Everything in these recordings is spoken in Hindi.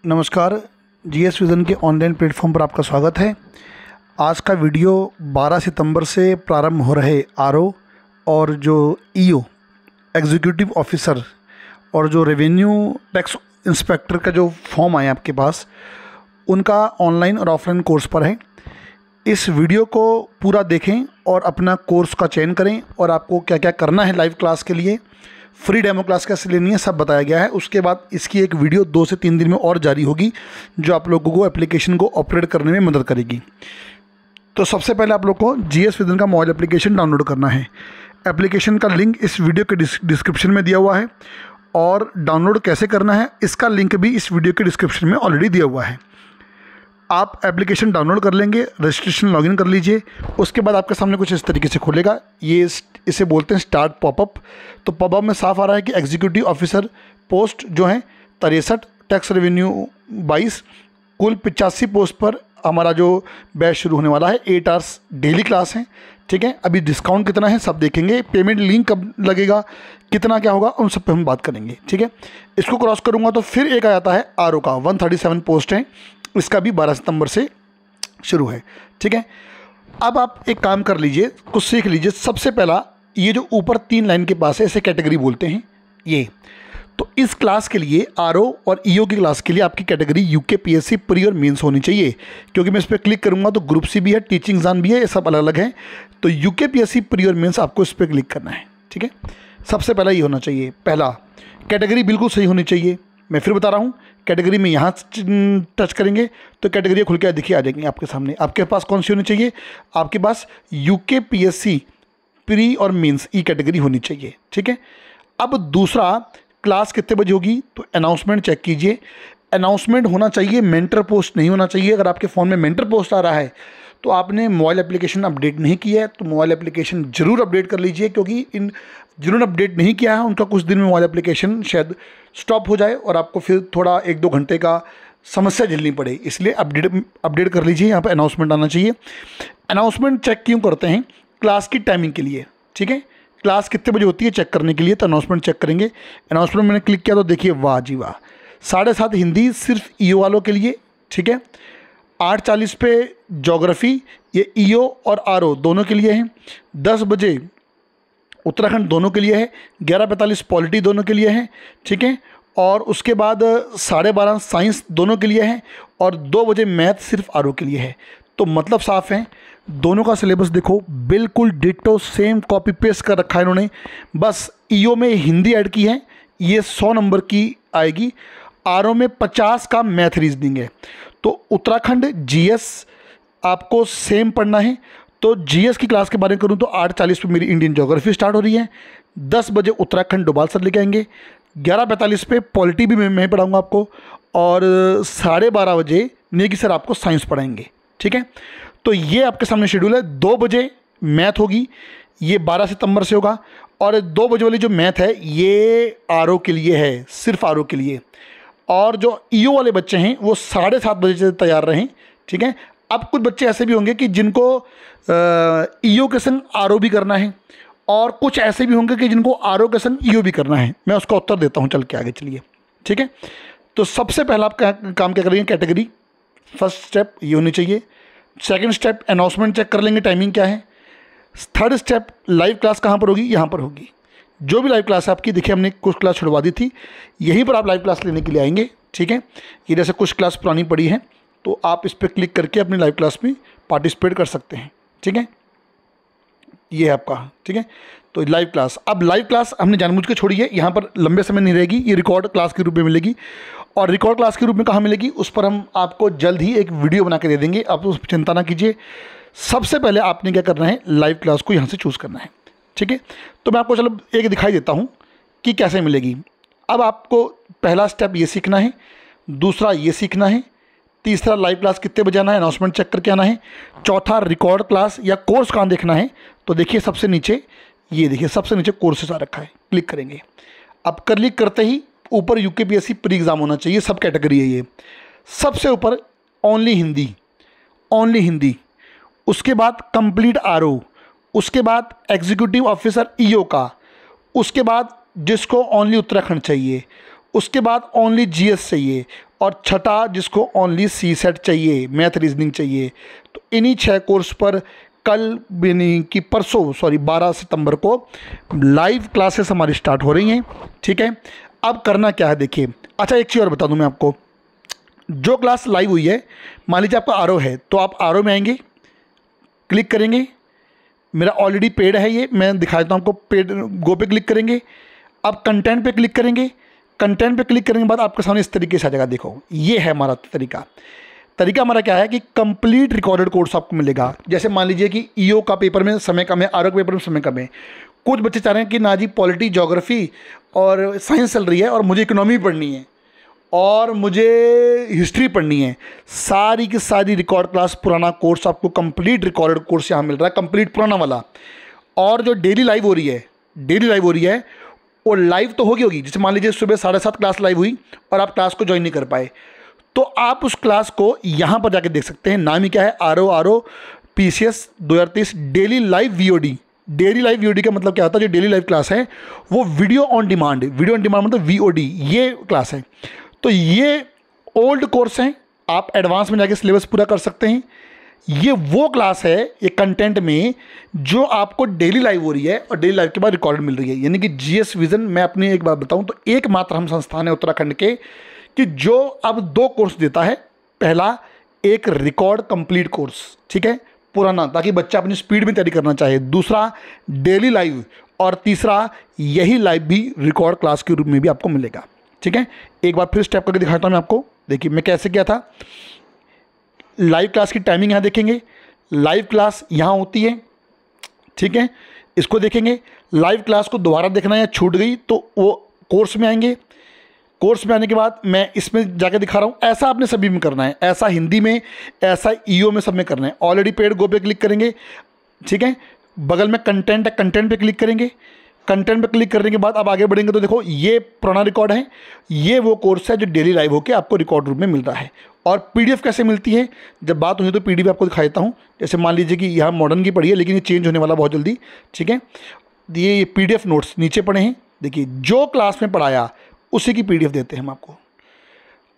नमस्कार। जीएस विज़न के ऑनलाइन प्लेटफॉर्म पर आपका स्वागत है। आज का वीडियो 12 सितंबर से प्रारंभ हो रहे आरओ और जो ईओ एग्जीक्यूटिव ऑफिसर और जो रेवेन्यू टैक्स इंस्पेक्टर का जो फॉर्म आया आपके पास, उनका ऑनलाइन और ऑफलाइन कोर्स पर है। इस वीडियो को पूरा देखें और अपना कोर्स का चयन करें और आपको क्या क्या करना है लाइव क्लास के लिए, फ्री डेमो क्लास कैसे लेनी है, सब बताया गया है। उसके बाद इसकी एक वीडियो 2 से 3 दिन में और जारी होगी जो आप लोगों को एप्लीकेशन को ऑपरेट करने में मदद करेगी। तो सबसे पहले आप लोग को जीएस विज़न का मोबाइल एप्लीकेशन डाउनलोड करना है। एप्लीकेशन का लिंक इस वीडियो के डिस्क्रिप्शन में दिया हुआ है और डाउनलोड कैसे करना है इसका लिंक भी इस वीडियो के डिस्क्रिप्शन में ऑलरेडी दिया हुआ है। आप एप्लीकेशन डाउनलोड कर लेंगे, रजिस्ट्रेशन लॉगिन कर लीजिए। उसके बाद आपके सामने कुछ इस तरीके से खुलेगा। ये इसे बोलते हैं स्टार्ट पॉपअप। तो पॉपअप में साफ आ रहा है कि एग्जीक्यूटिव ऑफिसर पोस्ट जो है 63, टैक्स रेवेन्यू 22, कुल 85 पोस्ट पर हमारा जो बैच शुरू होने वाला है। 8 आवर्स डेली क्लास है, ठीक है। अभी डिस्काउंट कितना है सब देखेंगे, पेमेंट लिंक कब लगेगा, कितना क्या होगा, उन सब पे हम बात करेंगे, ठीक है। इसको क्रॉस करूँगा तो फिर एक आ जाता है आरओ का 137 पोस्ट है। इसका भी 12 सितंबर से शुरू है, ठीक है। अब आप एक काम कर लीजिए, कुछ सीख लीजिए। सबसे पहला ये जो ऊपर 3 लाइन के पास है, इसे कैटेगरी बोलते हैं ये। तो इस क्लास के लिए आरओ और ईओ की क्लास के लिए आपकी कैटेगरी यूके पीएससी प्री और मेंस होनी चाहिए, क्योंकि मैं इस पर क्लिक करूंगा तो ग्रुप सी भी है, टीचिंग एग्जाम भी है, ये सब अलग अलग हैं। तो यूके पीएससी प्री और मेंस आपको इस पर क्लिक करना है, ठीक है। सबसे पहला ये होना चाहिए। पहला कैटेगरी बिल्कुल सही होनी चाहिए। मैं फिर बता रहा हूँ, कैटेगरी में यहाँ टच करेंगे तो कैटेगरी खुल के देखिए आ जाएंगे आपके सामने। आपके पास कौन सी होनी चाहिए? आपके पास यूके पीएससी प्री और मेंस ई कैटेगरी होनी चाहिए, ठीक है। अब दूसरा, क्लास कितने बजे होगी? तो अनाउंसमेंट चेक कीजिए। अनाउंसमेंट होना चाहिए, मेंटर पोस्ट नहीं होना चाहिए। अगर आपके फ़ोन में मेंटर पोस्ट आ रहा है तो आपने मोबाइल एप्लीकेशन अपडेट नहीं किया है, तो मोबाइल एप्लीकेशन ज़रूर अपडेट कर लीजिए, क्योंकि जिन्होंने अपडेट नहीं किया है उनका कुछ दिन में मोबाइल एप्लीकेशन शायद स्टॉप हो जाए और आपको फिर थोड़ा 1-2 घंटे का समस्या झेलनी पड़े। इसलिए अपडेट कर लीजिए। यहाँ पर अनाउंसमेंट आना चाहिए। अनाउंसमेंट चेक क्यों करते हैं? क्लास की टाइमिंग के लिए, ठीक है। क्लास कितने बजे होती है चेक करने के लिए, तो अनाउंसमेंट चेक करेंगे। अनाउंसमेंट मैंने क्लिक किया तो देखिए, वाह जी वाह, 7:30 हिंदी सिर्फ ईओ वालों के लिए, ठीक है। 8:40 पे ज्योग्राफी, ये ईओ और आरओ दोनों के लिए है। 10 बजे उत्तराखंड दोनों के लिए है। 11:45 पॉलिटी दोनों के लिए है, ठीक है। और उसके बाद 12:30 साइंस दोनों के लिए है और 2 बजे मैथ सिर्फ आरओ के लिए है। तो मतलब साफ है, दोनों का सिलेबस देखो, बिल्कुल डिट्टो सेम कॉपी पेस्ट कर रखा है इन्होंने। बस ईओ में हिंदी ऐड की है, ये 100 नंबर की आएगी। आरओ में 50 का मैथ रीजनिंग है। तो उत्तराखंड जीएस आपको सेम पढ़ना है। तो जीएस की क्लास के बारे में करूं तो 8:40 पे मेरी इंडियन ज्योग्राफी स्टार्ट हो रही है। 10 बजे उत्तराखंड डोभाल सर लेके आएंगे। 11:45 पे पॉलिटी भी मैं पढ़ाऊँगा आपको और 12:30 बजे नेगी सर आपको साइंस पढ़ाएंगे, ठीक है। तो ये आपके सामने शेड्यूल है। 2 बजे मैथ होगी, ये 12 सितंबर से होगा। और 2 बजे वाली जो मैथ है ये आरओ के लिए है, सिर्फ आरओ के लिए। और जो ईओ वाले बच्चे हैं वो 7:30 बजे से तैयार रहें, ठीक है। अब कुछ बच्चे ऐसे भी होंगे कि जिनको ईओ के संग आरओ भी करना है और कुछ ऐसे भी होंगे कि जिनको आरओ के संग ईओ भी करना है। मैं उसका उत्तर देता हूँ, चल के आगे चलिए, ठीक है। तो सबसे पहला आप काम क्या करेंगे? कैटेगरी फर्स्ट स्टेप ये होनी चाहिए। सेकंड स्टेप अनाउंसमेंट चेक कर लेंगे, टाइमिंग क्या है। थर्ड स्टेप लाइव क्लास कहाँ पर होगी? यहाँ पर होगी। जो भी लाइव क्लास है आपकी, देखिए हमने कुछ क्लास छुड़वा दी थी, यहीं पर आप लाइव क्लास लेने के लिए आएंगे, ठीक है। ये जैसे कुछ क्लास पुरानी पड़ी है तो आप इस पर क्लिक करके अपनी लाइव क्लास में पार्टिसिपेट कर सकते हैं, ठीक है। ये है आपका, ठीक है। तो लाइव क्लास, अब लाइव क्लास हमने जानबूझ के छोड़ी है, यहाँ पर लंबे समय नहीं रहेगी, ये रिकॉर्ड क्लास के रूप में मिलेगी। और रिकॉर्ड क्लास के रूप में कहाँ मिलेगी, उस पर हम आपको जल्द ही एक वीडियो बना के दे देंगे, आप उस पर चिंता ना कीजिए। सबसे पहले आपने क्या करना है, लाइव क्लास को यहाँ से चूज़ करना है, ठीक है। तो मैं आपको चलो एक दिखाई देता हूँ कि कैसे मिलेगी। अब आपको पहला स्टेप ये सीखना है, दूसरा ये सीखना है, तीसरा लाइव क्लास कितने बजे आना है, अनाउंसमेंट चेक करके आना है, चौथा रिकॉर्ड क्लास या कोर्स कहाँ देखना है। तो देखिए सबसे नीचे, ये देखिए सबसे नीचे कोर्सेस आ रखा है, क्लिक करेंगे। अब क्लिक करते ही ऊपर यूके पीएससी प्री एग्ज़ाम होना चाहिए, सब कैटेगरी है ये। सबसे ऊपर ओनली हिंदी, ओनली हिंदी। उसके बाद कंप्लीट आरओ, उसके बाद एग्जीक्यूटिव ऑफिसर ईओ का, उसके बाद जिसको ओनली उत्तराखंड चाहिए, उसके बाद ओनली जीएस चाहिए और छठा जिसको ओनली सी सेट चाहिए, मैथ रीजनिंग चाहिए। तो इन्हीं 6 कोर्स पर कल कि परसों 12 सितंबर को लाइव क्लासेस हमारी स्टार्ट हो रही हैं। ठीक है, अब करना क्या है देखिए। अच्छा, एक चीज़ और बता दूं मैं आपको, जो क्लास लाइव हुई है, मान लीजिए आपका आरओ है तो आप आरओ में आएंगे, क्लिक करेंगे, मेरा ऑलरेडी पेड है ये, मैं दिखा देता हूँ आपको। पेड गो पे क्लिक करेंगे, अब कंटेंट पे क्लिक करेंगे। कंटेंट पे क्लिक करने के बाद आपके सामने इस तरीके से आ जाएगा। देखो, ये है हमारा तरीका हमारा क्या है कि कंप्लीट रिकॉर्डेड कोर्स आपको मिलेगा। जैसे मान लीजिए कि ईओ का पेपर में समय कम है, आरओ के पेपर में समय कम है। कुछ बच्चे चाह रहे हैं कि ना जी पॉलिटी, ज्योग्राफी और साइंस चल रही है और मुझे इकोनॉमी पढ़नी है और मुझे हिस्ट्री पढ़नी है। सारी की सारी रिकॉर्ड क्लास, पुराना कोर्स आपको कंप्लीट रिकॉर्डेड कोर्स यहाँ मिल रहा है, कंप्लीट पुराना वाला। और जो डेली लाइव हो रही है वो लाइव तो होगी। जैसे मान लीजिए सुबह 7:30 क्लास लाइव हुई और आप क्लास को ज्वाइन नहीं कर पाए, तो आप उस क्लास को यहाँ पर जाके देख सकते हैं। नाम ही क्या है, RO PCS 2023 daily live VOD. Daily live VOD का मतलब क्या होता है, जो डेली लाइव क्लास है वो वीडियो ऑन डिमांड मतलब वीओडी, ये क्लास है। तो ये ओल्ड कोर्स हैं, आप एडवांस में जाके सिलेबस पूरा कर सकते हैं। ये वो क्लास है, ये कंटेंट में जो आपको डेली लाइव हो रही है और डेली लाइव के बाद रिकॉर्ड मिल रही है। यानी कि जीएस विजन, मैं अपनी एक बात बताऊं तो एकमात्र हम संस्थान है उत्तराखंड के कि जो अब 2 कोर्स देता है। पहला एक रिकॉर्ड कंप्लीट कोर्स, ठीक है, पुराना, ताकि बच्चा अपनी स्पीड में तैयारी करना चाहे। दूसरा डेली लाइव, और तीसरा यही लाइव भी रिकॉर्ड क्लास के रूप में भी आपको मिलेगा। ठीक है, एक बार फिर स्टेप करके दिखाता हूँ मैं आपको। देखिए मैं कैसे किया था। लाइव क्लास की टाइमिंग यहाँ देखेंगे, लाइव क्लास यहाँ होती है। ठीक है, इसको देखेंगे। लाइव क्लास को दोबारा देखना है या छूट गई तो वो कोर्स में आएंगे। कोर्स में आने के बाद मैं इसमें जाके दिखा रहा हूँ। ऐसा आपने सभी में करना है, ऐसा हिंदी में, ऐसा ईओ में, सब में करना है। ऑलरेडी पेड गो पे क्लिक करेंगे। ठीक है, बगल में कंटेंट है, कंटेंट पे क्लिक करेंगे। कंटेंट पे क्लिक करने के बाद अब आगे बढ़ेंगे तो देखो ये पुराना रिकॉर्ड है, ये वो कोर्स है जो डेली लाइव होकर आपको रिकॉर्ड रूप में मिल रहा है। और पीडीएफ कैसे मिलती है, जब बात हुई तो पीडीएफ आपको दिखा देता हूँ। जैसे मान लीजिए कि यहाँ मॉडर्न की पढ़ी है, लेकिन ये चेंज होने वाला बहुत जल्दी। ठीक है, ये पीडीएफ नोट्स नीचे पड़े हैं। देखिए जो क्लास में पढ़ाया उसी की पीडीएफ देते हैं हम आपको।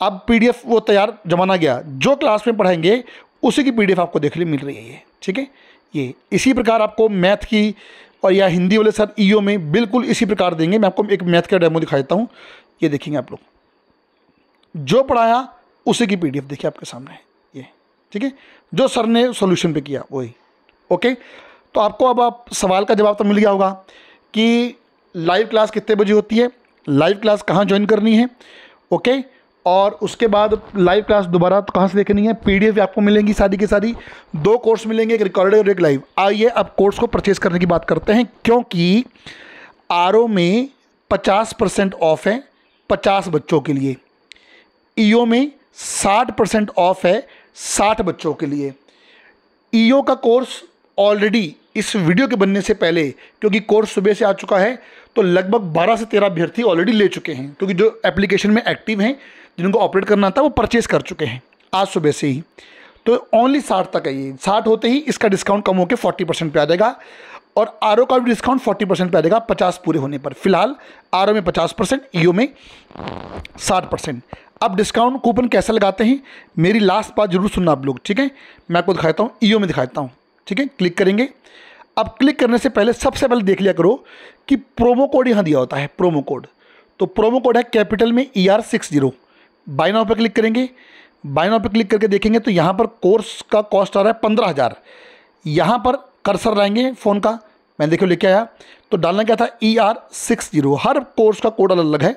अब पीडीएफ वो तैयार जमाना गया, जो क्लास में पढ़ाएंगे उसी की पीडीएफ आपको देखने मिल रही है ये। ठीक है, ये इसी प्रकार आपको मैथ की और या हिंदी वाले सर ईओ में बिल्कुल इसी प्रकार देंगे। मैं आपको एक मैथ का डेमो दिखा देता हूँ, ये देखेंगे आप लोग। जो पढ़ाया उसी की पीडीएफ देखिए आपके सामने है ये। ठीक है, जो सर ने सॉल्यूशन पे किया वही। ओके, तो आपको अब आप सवाल का जवाब तो मिल गया होगा कि लाइव क्लास कितने बजे होती है, लाइव क्लास कहाँ ज्वाइन करनी है। ओके, और उसके बाद लाइव क्लास दोबारा तो कहाँ से देखनी है, पीडीएफ आपको मिलेंगी सारी की सारी। 2 कोर्स मिलेंगे, एक रिकॉर्डेड और एक लाइव। आइए अब कोर्स को परचेज करने की बात करते हैं, क्योंकि आरओ में 50% ऑफ है 50 बच्चों के लिए, ईओ में 60% ऑफ है 60 बच्चों के लिए। ईओ का कोर्स ऑलरेडी इस वीडियो के बनने से पहले, क्योंकि कोर्स सुबह से आ चुका है, तो लगभग 12 से 13 अभ्यर्थी ऑलरेडी ले चुके हैं, क्योंकि जो एप्लीकेशन में एक्टिव हैं, जिनको ऑपरेट करना था, वो परचेज कर चुके हैं आज सुबह से ही। तो ओनली 60 तक है ये। 60 होते ही इसका डिस्काउंट कम होकर 40% पे आ जाएगा, और आरओ का भी डिस्काउंट 40% पे आ जाएगा 50 पूरे होने पर। फिलहाल आरओ में 50%, ईओ में 60%। अब डिस्काउंट कूपन कैसे लगाते हैं, मेरी लास्ट बात जरूर सुनना आप लोग। ठीक है, मैं आपको दिखाता हूँ, ईओ में दिखाता हूँ। ठीक है, क्लिक करेंगे। अब क्लिक करने से पहले सबसे पहले देख लिया करो कि प्रोमो कोड यहाँ दिया होता है, प्रोमो कोड। तो प्रोमो कोड है कैपिटल में ER60। बाय नाउ पे क्लिक करेंगे। बाय नाउ पे क्लिक करके देखेंगे तो यहाँ पर कोर्स का कॉस्ट आ रहा है 15,000। यहाँ पर कर्सर लाएंगे फ़ोन का, मैं देखो लेके आया, तो डालना क्या था ER60। हर कोर्स का कोड अलग अलग है।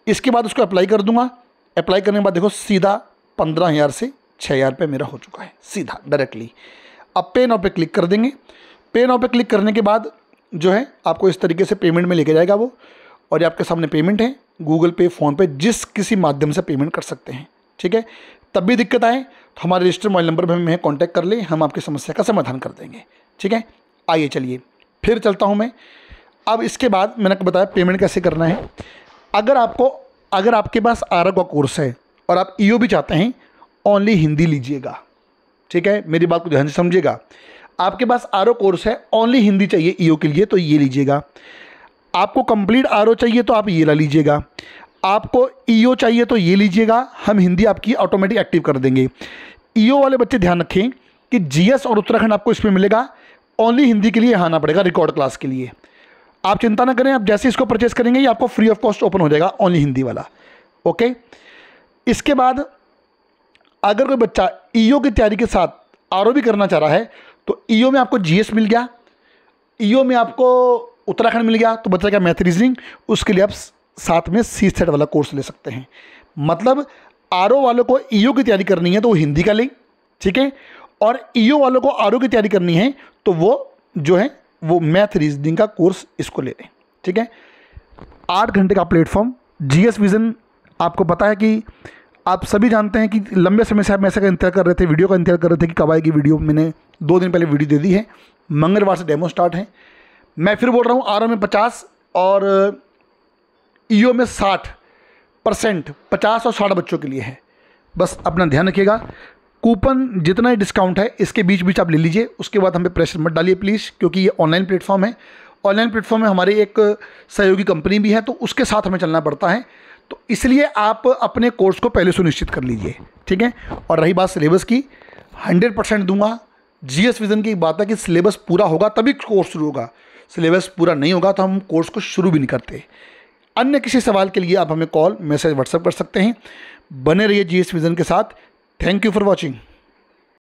इसके बाद उसको अप्लाई कर दूंगा। अप्लाई करने के बाद देखो सीधा 15,000 से 6,000 रुपये मेरा हो चुका है, सीधा डायरेक्टली। अब पे नाउ पे क्लिक कर देंगे। पे नाउ पे क्लिक करने के बाद जो है आपको इस तरीके से पेमेंट में लेके जाएगा वो, और ये आपके सामने पेमेंट है, गूगल पे, फ़ोनपे, जिस किसी माध्यम से पेमेंट कर सकते हैं। ठीक है, तब भी दिक्कत आए तो हमारे रजिस्टर्ड मोबाइल नंबर पर हमें कॉन्टैक्ट कर लें, हम आपकी समस्या का समाधान कर देंगे। ठीक है, आइए चलिए फिर चलता हूँ मैं। अब इसके बाद मैंने आपको बताया पेमेंट कैसे करना है। अगर आपके पास आरओ का कोर्स है और आप ईओ भी चाहते हैं, ओनली हिंदी लीजिएगा। ठीक है, मेरी बात को ध्यान से समझिएगा। आपके पास आरओ कोर्स है, ओनली हिंदी चाहिए ईओ के लिए, तो ये लीजिएगा। आपको कंप्लीट आरओ चाहिए तो आप ये ला लीजिएगा। आपको ईओ चाहिए तो ये लीजिएगा, हम हिंदी आपकी ऑटोमेटिक एक्टिव कर देंगे। ईओ वाले बच्चे ध्यान रखें कि जीएस और उत्तराखंड आपको इसमें मिलेगा, ओनली हिंदी के लिए यहाँ आना पड़ेगा रिकॉर्ड क्लास के लिए। आप चिंता ना करें, आप जैसे इसको परचेस करेंगे ये आपको फ्री ऑफ कॉस्ट ओपन हो जाएगा, ओनली हिंदी वाला। ओके, इसके बाद अगर कोई बच्चा ईओ की तैयारी के साथ आरओ भी करना चाह रहा है तो ईओ में आपको जीएस मिल गया, ईओ में आपको उत्तराखंड मिल गया, तो बच्चा क्या मैथ रीजनिंग, उसके लिए आप साथ में सी सेट वाला कोर्स ले सकते हैं। मतलब आरओ वालों को ईओ की तैयारी करनी है तो वो हिंदी का लें, ठीक है, और ईओ वालों को आरओ की तैयारी करनी है तो वो जो है वो मैथ रीजनिंग का कोर्स इसको ले लें, ठीक है। 8 घंटे का प्लेटफॉर्म जीएस विजन। आपको पता है कि आप सभी जानते हैं कि लंबे समय से आप मैसेज का इंतजार कर रहे थे, वीडियो का इंतजार कर रहे थे कि कब आएगी वीडियो। मैंने 2 दिन पहले वीडियो दे दी है, मंगलवार से डेमो स्टार्ट है। मैं फिर बोल रहा हूँ, आरओ में 50 और ईओ में 60%, 50 और 60 बच्चों के लिए है। बस अपना ध्यान रखिएगा, कूपन जितना ही डिस्काउंट है इसके बीच बीच आप ले लीजिए, उसके बाद हमें प्रेशर मत डालिए प्लीज़, क्योंकि ये ऑनलाइन प्लेटफॉर्म है। ऑनलाइन प्लेटफॉर्म में हमारी एक सहयोगी कंपनी भी है तो उसके साथ हमें चलना पड़ता है, तो इसलिए आप अपने कोर्स को पहले सुनिश्चित कर लीजिए, ठीक है। और रही बात सिलेबस की, 100% दूंगा। जीएस विजन की बात है कि सिलेबस पूरा होगा तभी कोर्स शुरू होगा, सिलेबस पूरा नहीं होगा तो हम कोर्स को शुरू भी नहीं करते। अन्य किसी सवाल के लिए आप हमें कॉल, मैसेज, व्हाट्सएप कर सकते हैं। बने रहिए जीएस विजन के साथ। Thank you for watching.